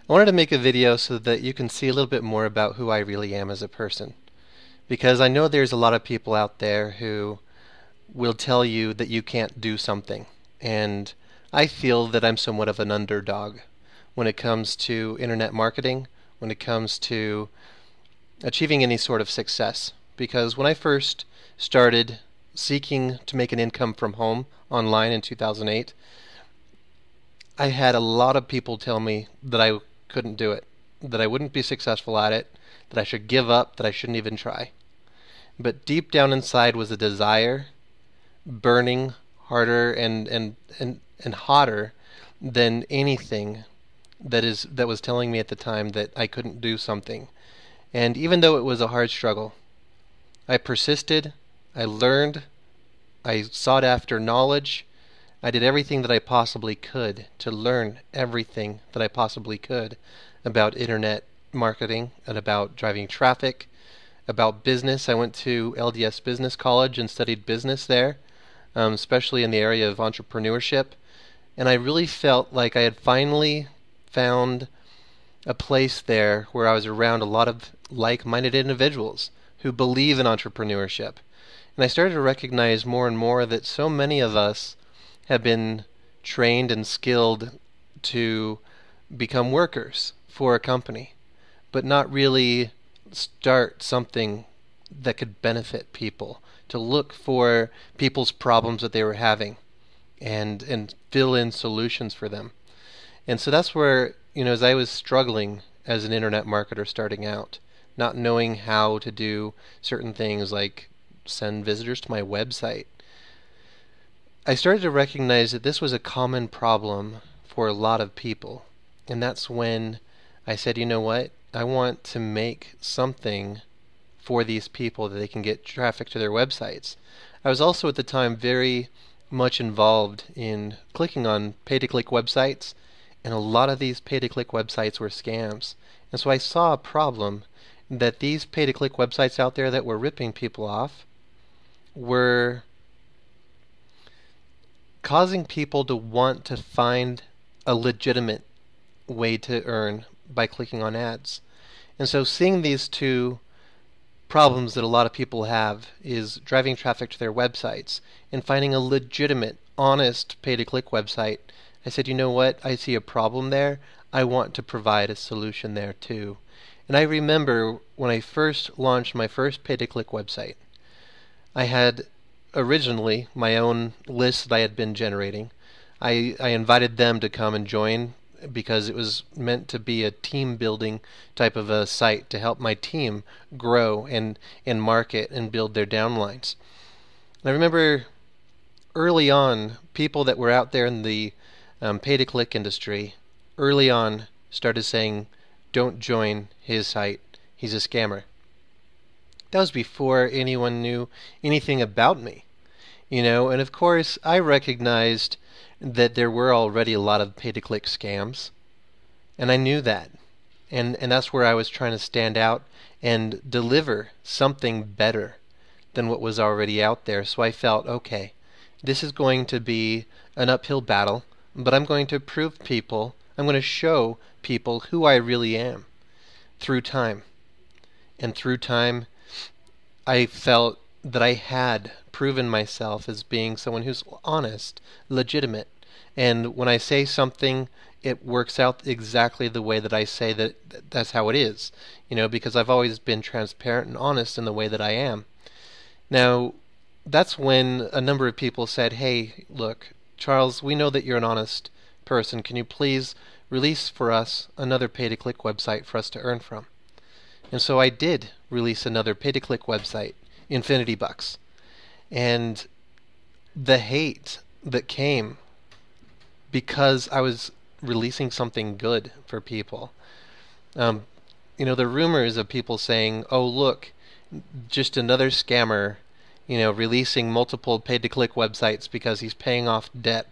I wanted to make a video so that you can see a little bit more about who I really am as a person. Because I know there's a lot of people out there who will tell you that you can't do something. And I feel that I'm somewhat of an underdog when it comes to internet marketing, when it comes to achieving any sort of success. Because when I first started seeking to make an income from home online in 2008, I had a lot of people tell me that I couldn't do it, that I wouldn't be successful at it, that I should give up, that I shouldn't even try. But deep down inside was a desire burning harder and hotter than anything that was telling me at the time that I couldn't do something. And even though it was a hard struggle, I persisted, I learned, I sought after knowledge, I did everything that I possibly could to learn everything that I possibly could about internet marketing and about driving traffic, about business. I went to LDS Business College and studied business there, especially in the area of entrepreneurship. And I really felt like I had finally found a place there where I was around a lot of like-minded individuals who believe in entrepreneurship. And I started to recognize more and more that so many of us have been trained and skilled to become workers for a company, but not really start something that could benefit people, to look for people's problems that they were having and fill in solutions for them. And so that's where, as I was struggling as an internet marketer starting out, not knowing how to do certain things like send visitors to my website, I started to recognize that this was a common problem for a lot of people. And that's when I said, you know what? I want to make something for these people that they can get traffic to their websites. I was also at the time very much involved in clicking on pay-to-click websites, and a lot of these pay-to-click websites were scams. And so I saw a problem that these pay-to-click websites out there that were ripping people off were causing people to want to find a legitimate way to earn by clicking on ads. And so seeing these two problems that a lot of people have is driving traffic to their websites and finding a legitimate, honest pay-to-click website, I said, you know what? I see a problem there. I want to provide a solution there too. And I remember when I first launched my first pay-to-click website, I had originally my own list that I had been generating. I invited them to come and join because it was meant to be a team building type of a site to help my team grow and market and build their downlines. And I remember early on, people that were out there in the pay-to-click industry early on started saying, don't join his site, he's a scammer. That was before anyone knew anything about me, and of course I recognized that there were already a lot of pay-to-click scams, and I knew that, and that's where I was trying to stand out and deliver something better than what was already out there. So I felt, okay, this is going to be an uphill battle, but I'm going to I'm going to show people who I really am through time. And through time, I felt that I had proven myself as being someone who's honest, legitimate. And when I say something, it works out exactly the way that I say that's how it is, because I've always been transparent and honest in the way that I am. Now, that's when a number of people said, hey, look, Charles, we know that you're an honest person. Can you please release for us another pay-to-click website for us to earn from? And so I did release another pay-to-click website, Infinity Bucks. And the hate that came because I was releasing something good for people. The rumors of people saying, oh, look, just another scammer, releasing multiple pay-to-click websites because he's paying off debt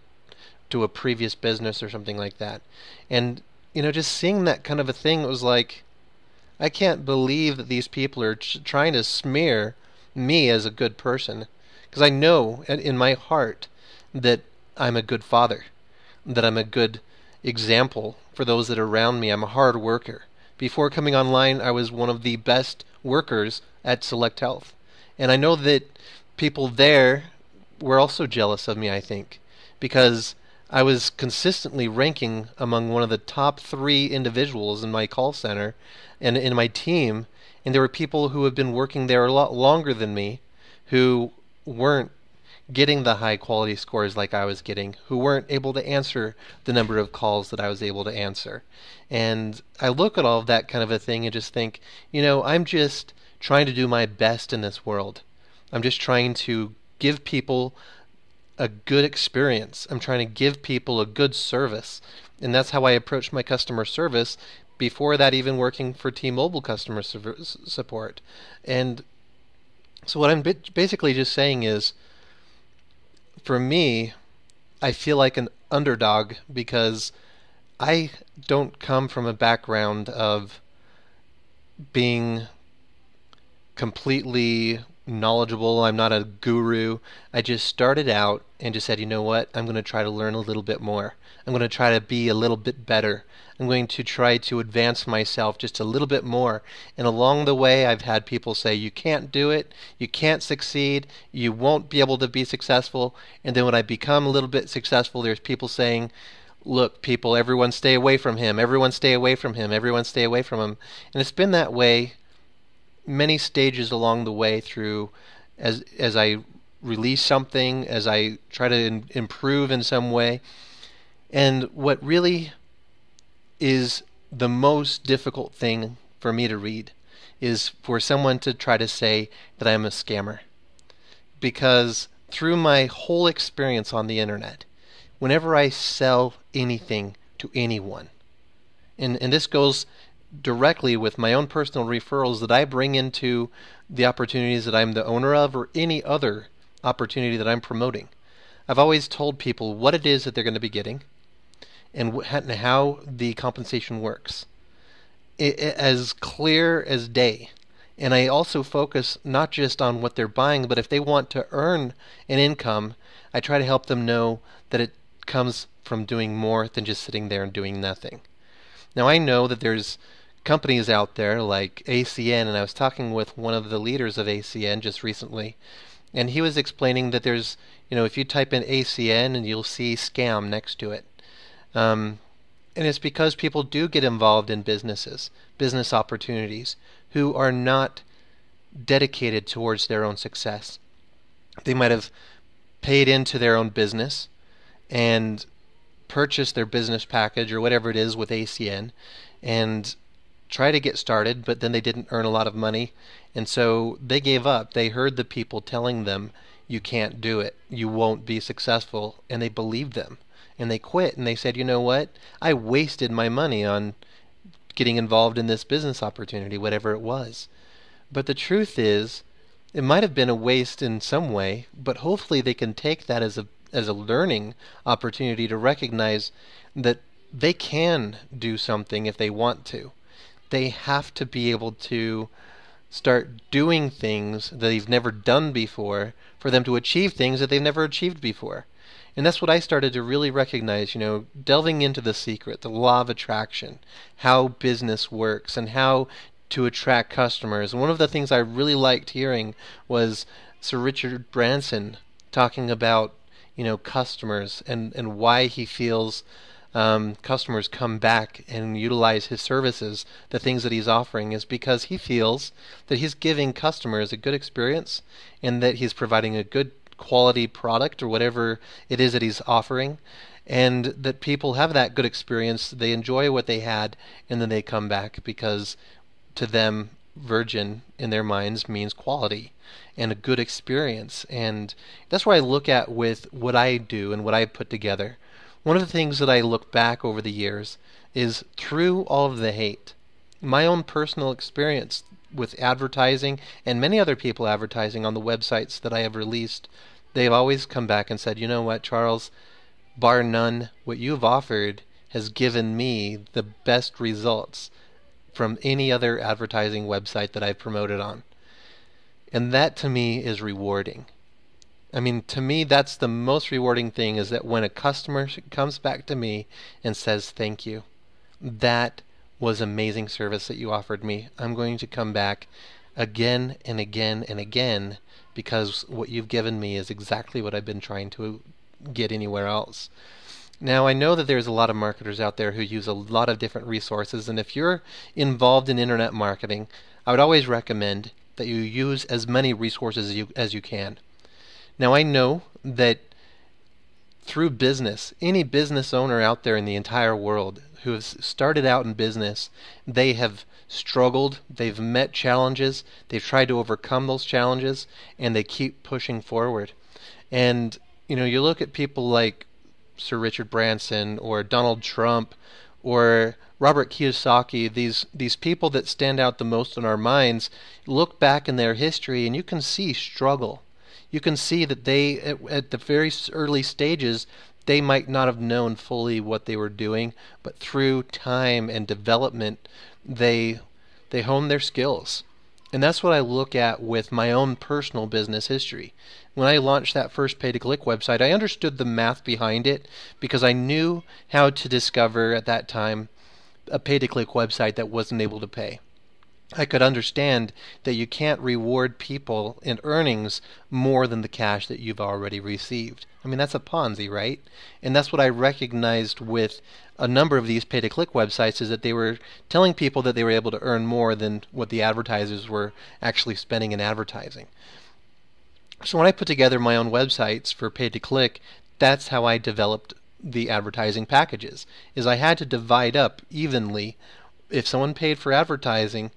to a previous business or something like that. And, just seeing that kind of a thing, it was like, I can't believe that these people are trying to smear me as a good person, because I know in my heart that I'm a good father, that I'm a good example for those that are around me. I'm a hard worker. Before coming online, I was one of the best workers at Select Health. And I know that people there were also jealous of me, I think, because I was consistently ranking among one of the top 3 individuals in my call center and in my team. And there were people who had been working there a lot longer than me who weren't getting the high quality scores like I was getting, who weren't able to answer the number of calls that I was able to answer. And I look at all of that kind of a thing and just think, I'm just trying to do my best in this world. I'm just trying to give people a good experience. I'm trying to give people a good service. And that's how I approach my customer service before that, even working for T-Mobile customer support. And so what I'm basically just saying is, for me, I feel like an underdog because I don't come from a background of being completely knowledgeable. I'm not a guru. I just started out and just said, you know what? I'm going to try to learn a little bit more. I'm going to try to be a little bit better. I'm going to try to advance myself just a little bit more. And along the way, I've had people say, you can't do it. You can't succeed. You won't be able to be successful. And then when I become a little bit successful, there's people saying, look, people, everyone stay away from him. Everyone stay away from him. Everyone stay away from him. And it's been that way many stages along the way through as I release something, as I try to improve in some way. And what really is the most difficult thing for me to read is for someone to try to say that I'm a scammer. Because through my whole experience on the internet, whenever I sell anything to anyone, and this goes directly with my own personal referrals that I bring into the opportunities that I'm the owner of or any other opportunity that I'm promoting, I've always told people what it is that they're going to be getting and how the compensation works. As clear as day. And I also focus not just on what they're buying, but if they want to earn an income, I try to help them know that it comes from doing more than just sitting there and doing nothing. Now I know that there's companies out there like ACN, and I was talking with one of the leaders of ACN just recently, and he was explaining that there's, if you type in ACN and you'll see scam next to it. And it's because people do get involved in business opportunities, who are not dedicated towards their own success. They might have paid into their own business and purchased their business package or whatever it is with ACN and try to get started, but then they didn't earn a lot of money, and so they gave up. They heard the people telling them, you can't do it, you won't be successful, and they believed them. And they quit, and they said, you know what? I wasted my money on getting involved in this business opportunity, whatever it was. But the truth is, it might have been a waste in some way, but hopefully they can take that as a learning opportunity to recognize that they can do something if they want to. They have to be able to start doing things that they've never done before for them to achieve things that they've never achieved before. And that's what I started to really recognize, delving into the secret, the law of attraction, how business works, and how to attract customers. And one of the things I really liked hearing was Sir Richard Branson talking about, customers and why he feels customers come back and utilize his services, the things that he's offering, is because he feels that he's giving customers a good experience and that he's providing a good quality product or whatever it is that he's offering, and that people have that good experience, they enjoy what they had, and then they come back because to them virgin in their minds means quality and a good experience. And that's what I look at with what I do and what I put together. One of the things that I look back over the years is through all of the hate, my own personal experience with advertising and many other people advertising on the websites that I have released, they've always come back and said, you know what, Charles, bar none, what you've offered has given me the best results from any other advertising website that I've promoted on. And that to me is rewarding. I mean, to me, that's the most rewarding thing, is that when a customer comes back to me and says, thank you, that was amazing service that you offered me. I'm going to come back again and again and again because what you've given me is exactly what I've been trying to get anywhere else. Now, I know that there's a lot of marketers out there who use a lot of different resources, and if you're involved in internet marketing, I would always recommend that you use as many resources as you can. Now, I know that through business, any business owner out there in the entire world who has started out in business, they have struggled, they've met challenges, they've tried to overcome those challenges, and they keep pushing forward. And, you look at people like Sir Richard Branson or Donald Trump or Robert Kiyosaki, these people that stand out the most in our minds, look back in their history and you can see struggle. You can see that they, at the very early stages, they might not have known fully what they were doing, but through time and development, they honed their skills. And that's what I look at with my own personal business history. When I launched that first pay-to-click website, I understood the math behind it because I knew how to discover at that time a pay-to-click website that wasn't able to pay. I could understand that you can't reward people in earnings more than the cash that you've already received. I mean, that's a Ponzi, right? And that's what I recognized with a number of these pay-to-click websites, is that they were telling people that they were able to earn more than what the advertisers were actually spending in advertising. So when I put together my own websites for pay-to-click, that's how I developed the advertising packages, is I had to divide up evenly. If someone paid for advertising,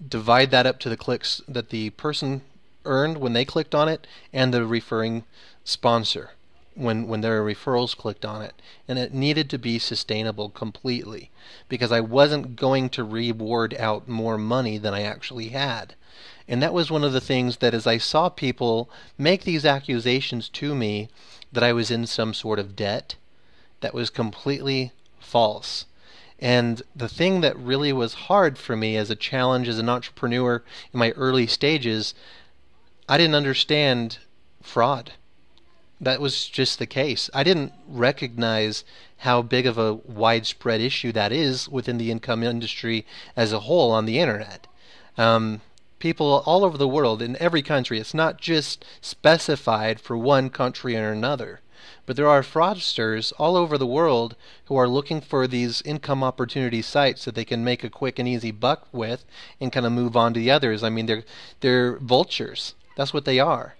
divide that up to the clicks that the person earned when they clicked on it and the referring sponsor when their referrals clicked on it. And it needed to be sustainable completely because I wasn't going to reward out more money than I actually had. And that was one of the things that, as I saw people make these accusations to me that I was in some sort of debt, that was completely false. And the thing that really was hard for me as a challenge as an entrepreneur in my early stages, I didn't understand fraud. That was just the case. I didn't recognize how big of a widespread issue that is within the income industry as a whole on the internet. People all over the world, in every country, it's not just specified for one country or another. But there are fraudsters all over the world who are looking for these income opportunity sites that they can make a quick and easy buck with and kind of move on to the others. I mean, they're vultures. That's what they are.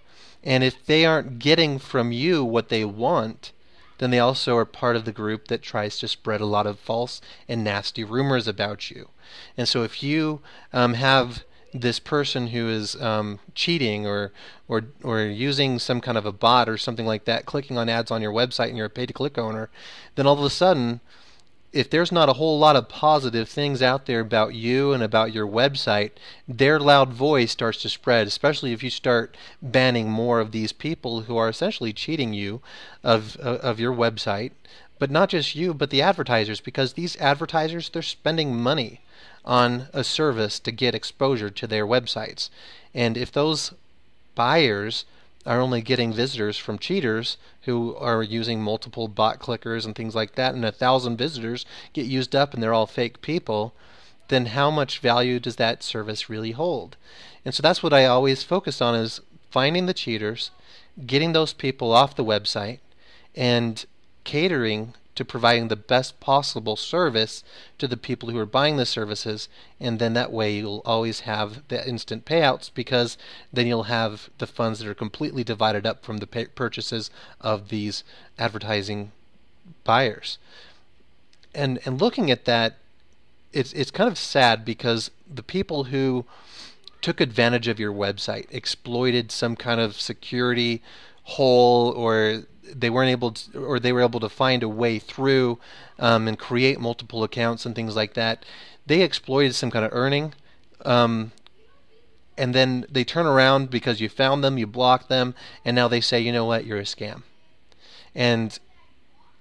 And if they aren't getting from you what they want, then they also are part of the group that tries to spread a lot of false and nasty rumors about you. And so if you have this person who is cheating or using some kind of a bot or something like that, clicking on ads on your website, and you're a pay-to-click owner, then all of a sudden, if there's not a whole lot of positive things out there about you and about your website, their loud voice starts to spread, especially if you start banning more of these people who are essentially cheating you of your website. But not just you, but the advertisers, because these advertisers, they're spending money on a service to get exposure to their websites. And if those buyers are only getting visitors from cheaters who are using multiple bot clickers and things like that, and 1,000 visitors get used up and they're all fake people, then how much value does that service really hold? And so that's what I always focus on, is finding the cheaters, getting those people off the website, and catering to providing the best possible service to the people who are buying the services. And then that way you'll always have the instant payouts, because then you'll have the funds that are completely divided up from the purchases of these advertising buyers. And looking at that, it's kind of sad, because the people who took advantage of your website, exploited some kind of security hole, or they weren't able to, or they were able to find a way through and create multiple accounts and things like that. They exploited some kind of earning, and then they turn around because you found them, you blocked them, and now they say, you know what, you're a scam. And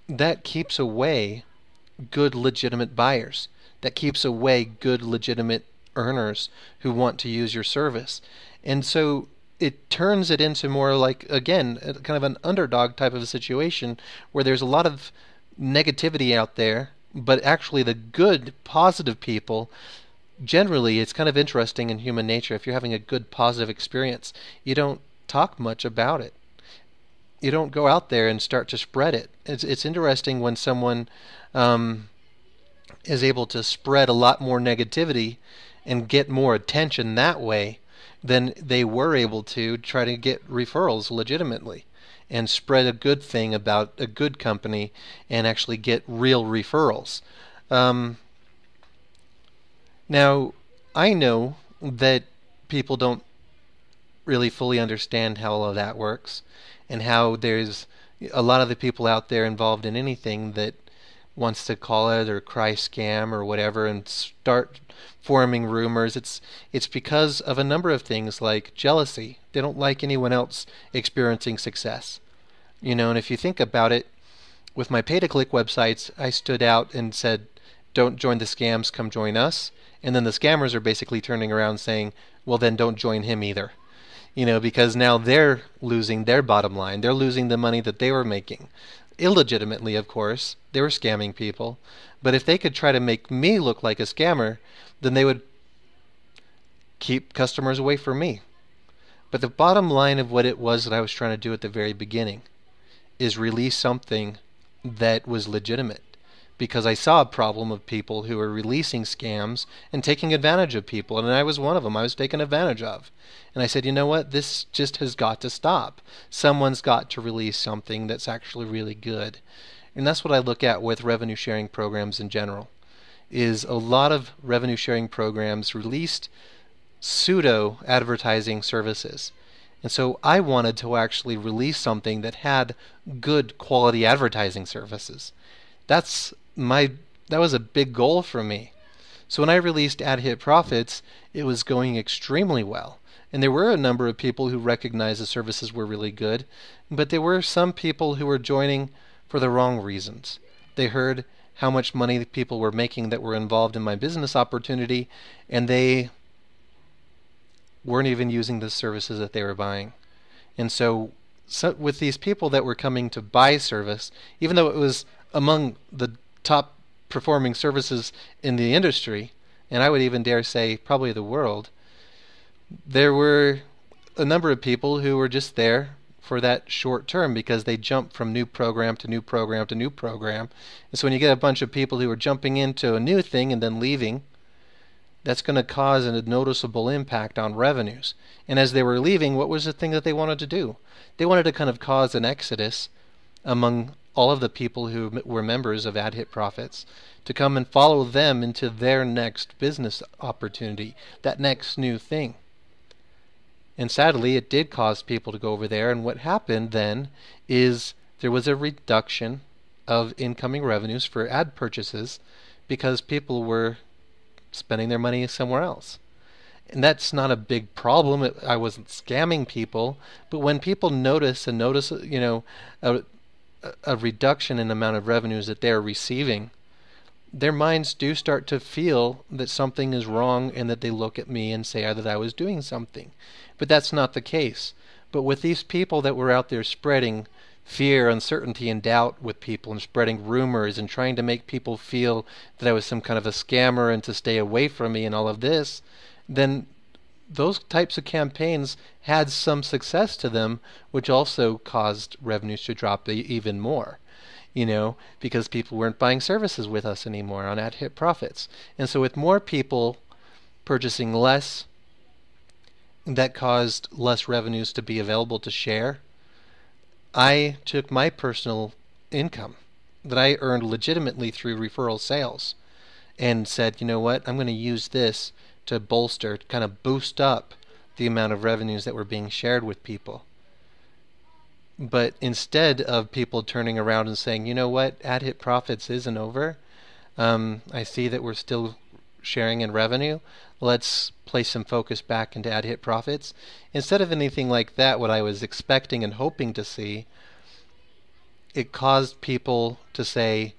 that keeps away good, legitimate buyers. That keeps away good, legitimate earners who want to use your service. And so it turns it into more like, again, kind of an underdog type of a situation where there's a lot of negativity out there, but actually the good, positive people, generally, it's kind of interesting in human nature. If you're having a good, positive experience, you don't talk much about it. You don't go out there and start to spread it. It's interesting when someone is able to spread a lot more negativity and get more attention that way than they were able to try to get referrals legitimately and spread a good thing about a good company and actually get real referrals. Now, I know that people don't really fully understand how all of that works and how there's a lot of the people out there involved in anything that wants to call it or cry scam or whatever and start forming rumors. It's because of a number of things like jealousy. They don't like anyone else experiencing success. And if you think about it, with my pay-to-click websites, I stood out and said, don't join the scams, come join us. And then the scammers are basically turning around saying, well, then don't join him either. Because now they're losing their bottom line. They're losing the money that they were making. Illegitimately, of course. They were scamming people. But if they could try to make me look like a scammer, then they would keep customers away from me. But the bottom line of what it was that I was trying to do at the very beginning is release something that was legitimate. Because I saw a problem of people who were releasing scams and taking advantage of people. And I was one of them. I was taken advantage of. And I said, you know what? This just has got to stop. Someone's got to release something that's actually really good. And that's what I look at with revenue sharing programs in general, is a lot of revenue sharing programs released pseudo advertising services. And so I wanted to actually release something that had good quality advertising services. That was a big goal for me. So when I released Adhit Profits, it was going extremely well. And there were a number of people who recognized the services were really good, but there were some people who were joining for the wrong reasons. They heard how much money people were making that were involved in my business opportunity, and they weren't even using the services that they were buying. And so with these people that were coming to buy service, even though it was among the top performing services in the industry, and I would even dare say probably the world, there were a number of people who were just there for that short term because they jumped from new program to new program to new program. And so when you get a bunch of people who are jumping into a new thing and then leaving, that's going to cause a noticeable impact on revenues. And as they were leaving, what was the thing that they wanted to do? They wanted to kind of cause an exodus among all of the people who were members of Adhit Profits to come and follow them into their next business opportunity, that next new thing. And sadly, it did cause people to go over there, and what happened then is there was a reduction of incoming revenues for ad purchases because people were spending their money somewhere else. And that's not a big problem. I wasn't scamming people, but when people notice a reduction in the amount of revenues that they're receiving, their minds do start to feel that something is wrong and that they look at me and say that I was doing something. But that's not the case. But with these people that were out there spreading fear, uncertainty, and doubt with people and spreading rumors and trying to make people feel that I was some kind of a scammer and to stay away from me and all of this, then those types of campaigns had some success to them, which also caused revenues to drop even more, because people weren't buying services with us anymore on Adhit Profits. And so with more people purchasing less, that caused less revenues to be available to share. I took my personal income that I earned legitimately through referral sales and said, you know what, I'm going to use this to bolster, kind of boost up the amount of revenues that were being shared with people. But instead of people turning around and saying, you know what, Adhit Profits isn't over, I see that we're still sharing in revenue, let's place some focus back into Adhit Profits. Instead of anything like that, what I was expecting and hoping to see, it caused people to say,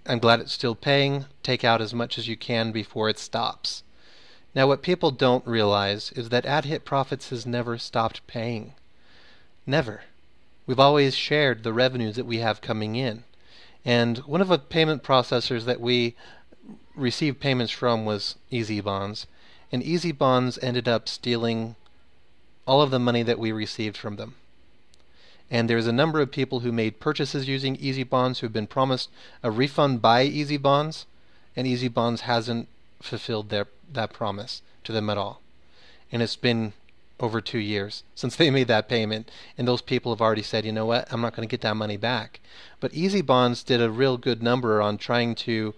I'm glad it's still paying, take out as much as you can before it stops. Now, what people don't realize is that Adhit Profits has never stopped paying. Never. We've always shared the revenues that we have coming in. And one of the payment processors that we received payments from was Easy Bonds. And Easy Bonds ended up stealing all of the money that we received from them. And there's a number of people who made purchases using Easy Bonds who've been promised a refund by Easy Bonds, and Easy Bonds hasn't fulfilled that promise to them at all. And it's been over 2 years since they made that payment, and those people have already said, you know what, I'm not going to get that money back. But Easy Bonds did a real good number on trying to